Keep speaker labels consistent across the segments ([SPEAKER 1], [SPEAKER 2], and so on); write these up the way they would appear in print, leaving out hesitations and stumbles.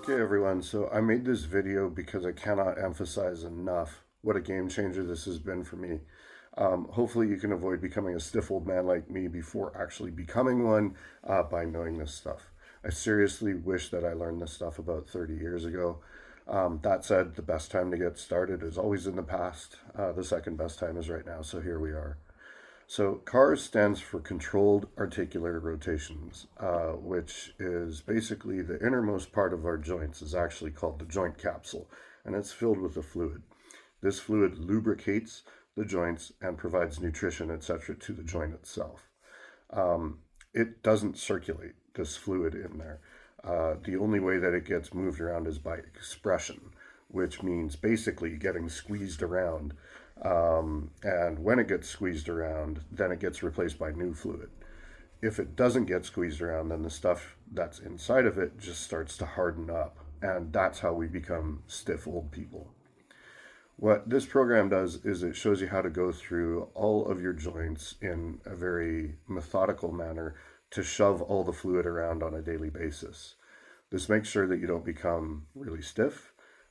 [SPEAKER 1] Okay, everyone, so I made this video because I cannot emphasize enough what a game changer this has been for me. Hopefully, you can avoid becoming a stiff old man like me before actually becoming one by knowing this stuff. I seriously wish that I learned this stuff about 30 years ago. That said, the best time to get started is always in the past. The second best time is right now, so here we are. So CARS stands for Controlled Articular Rotations, which is basically the innermost part of our joints is actually called the joint capsule, and it's filled with a fluid. This fluid lubricates the joints and provides nutrition, etc., to the joint itself. It doesn't circulate this fluid in there. The only way that it gets moved around is by expression, which means basically getting squeezed around. And when it gets squeezed around, then it gets replaced by new fluid. If it doesn't get squeezed around, then the stuff that's inside of it just starts to harden up. And that's how we become stiff old people. What this program does is it shows you how to go through all of your joints in a very methodical manner to shove all the fluid around on a daily basis. This makes sure that you don't become really stiff.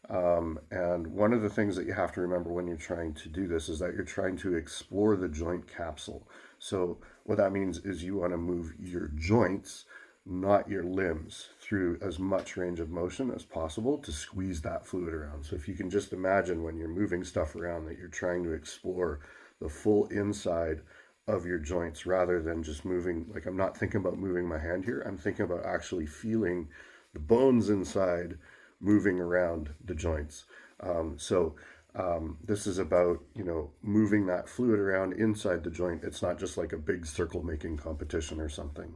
[SPEAKER 1] And one of the things that you have to remember when you're trying to do this is that you're trying to explore the joint capsule. So, what that means is you want to move your joints, not your limbs, through as much range of motion as possible to squeeze that fluid around. So, if you can just imagine when you're moving stuff around that you're trying to explore the full inside of your joints rather than just moving, like I'm not thinking about moving my hand here, I'm thinking about actually feeling the bones inside moving around the joints. This is about moving that fluid around inside the joint. It's not just like a big circle making competition or something.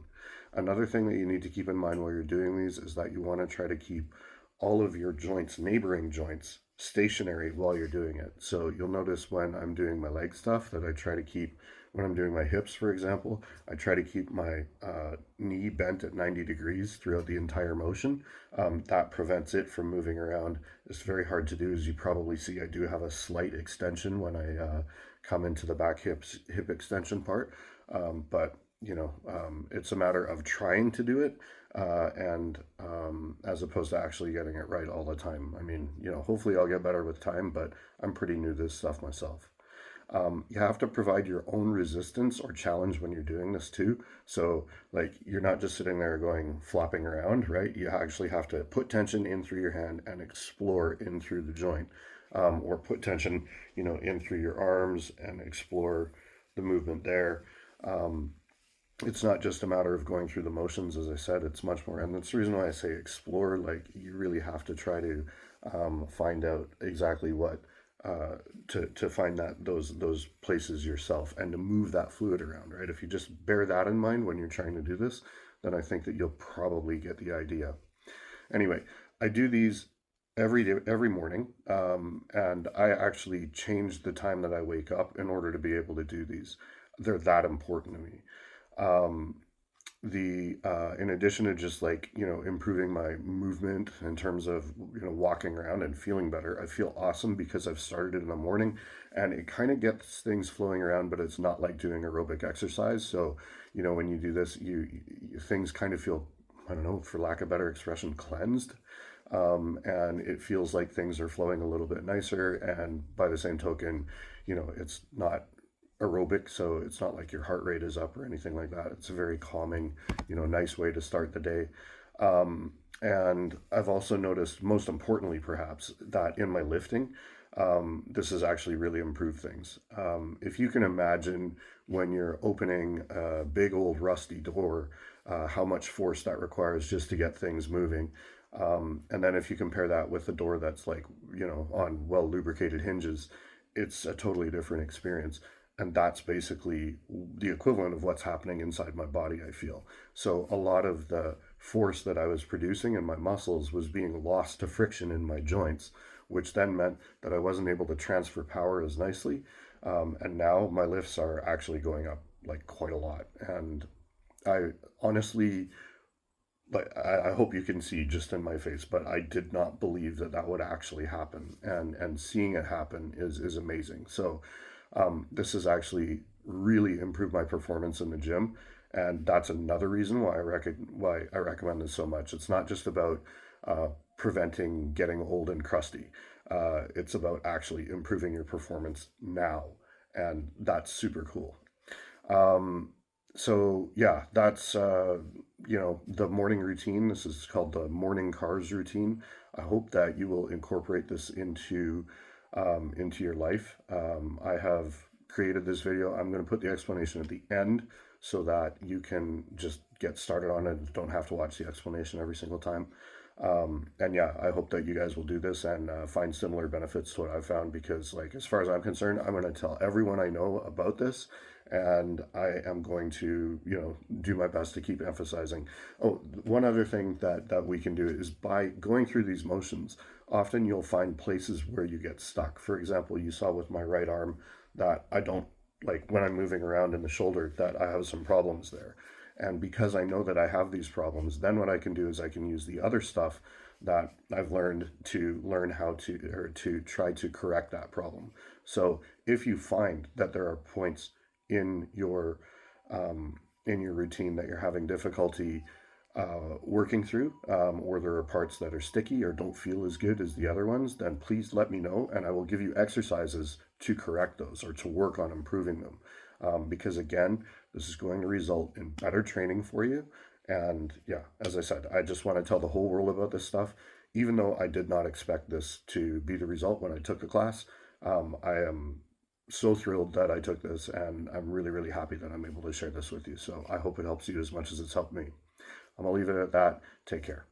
[SPEAKER 1] Another thing that you need to keep in mind while you're doing these is that you want to try to keep all of your joints, neighboring joints, stationary while you're doing it. So you'll notice when I'm doing my leg stuff that I try to keep, when I'm doing my hips, for example, I try to keep my knee bent at 90 degrees throughout the entire motion. That prevents it from moving around. It's very hard to do. As you probably see, I do have a slight extension when I come into the hip extension part. But it's a matter of trying to do it and as opposed to actually getting it right all the time. I mean, hopefully I'll get better with time, but I'm pretty new to this stuff myself. You have to provide your own resistance or challenge when you're doing this too. So, like, you're not just sitting there going flopping around, right? You actually have to put tension in through your hand and explore in through the joint, or put tension, in through your arms and explore the movement there. It's not just a matter of going through the motions, as I said. It's much more, and that's the reason why I say explore. Like, you really have to try to find out exactly what to find those places yourself and to move that fluid around, right? If you just bear that in mind when you're trying to do this, then I think that you'll probably get the idea. Anyway, I do these every day, every morning, and I actually change the time that I wake up in order to be able to do these. They're that important to me. Um, the In addition to just like improving my movement in terms of walking around and feeling better, I feel awesome because I've started it in the morning and it kind of gets things flowing around, but it's not like doing aerobic exercise. So when you do this, things kind of feel, I don't know, for lack of better expression, cleansed. And it feels like things are flowing a little bit nicer, and by the same token, it's not aerobic, so it's not like your heart rate is up or anything like that. It's a very calming, nice way to start the day. And I've also noticed, most importantly, perhaps, that in my lifting, this has actually really improved things. If you can imagine when you're opening a big old rusty door, how much force that requires just to get things moving. And then if you compare that with a door that's like, on well lubricated hinges, it's a totally different experience. And that's basically the equivalent of what's happening inside my body, I feel. So a lot of the force that I was producing in my muscles was being lost to friction in my joints, which then meant that I wasn't able to transfer power as nicely. And now my lifts are actually going up like quite a lot. And I honestly, like, I hope you can see just in my face, but I did not believe that that would actually happen, and seeing it happen is amazing. So this has actually really improved my performance in the gym, and that's another reason why I recommend this so much. It's not just about preventing getting old and crusty. It's about actually improving your performance now, and that's super cool. Um, so yeah, that's the morning routine. This is called the morning cars routine. I hope that you will incorporate this into your life. I have created this video. I'm going to put the explanation at the end so that you can just get started on it and don't have to watch the explanation every single time. And yeah, I hope that you guys will do this and find similar benefits to what I've found, because, like, as far as I'm concerned, I'm going to tell everyone I know about this, and I am going to, do my best to keep emphasizing. Oh, one other thing that we can do is, by going through these motions, often you'll find places where you get stuck. For example, you saw with my right arm that I don't, like, when I'm moving around in the shoulder, that I have some problems there. And because I know that I have these problems, then what I can do is I can use the other stuff that I've learned to learn how to, or to try to correct that problem. So if you find that there are points in your routine that you're having difficulty working through, or there are parts that are sticky or don't feel as good as the other ones, then please let me know, and I will give you exercises to correct those or to work on improving them. Because again, this is going to result in better training for you. And yeah, as I said, I just want to tell the whole world about this stuff. Even though I did not expect this to be the result when I took the class, I am so thrilled that I took this, and I'm really, really happy that I'm able to share this with you. So I hope it helps you as much as it's helped me. I'm going to leave it at that. Take care.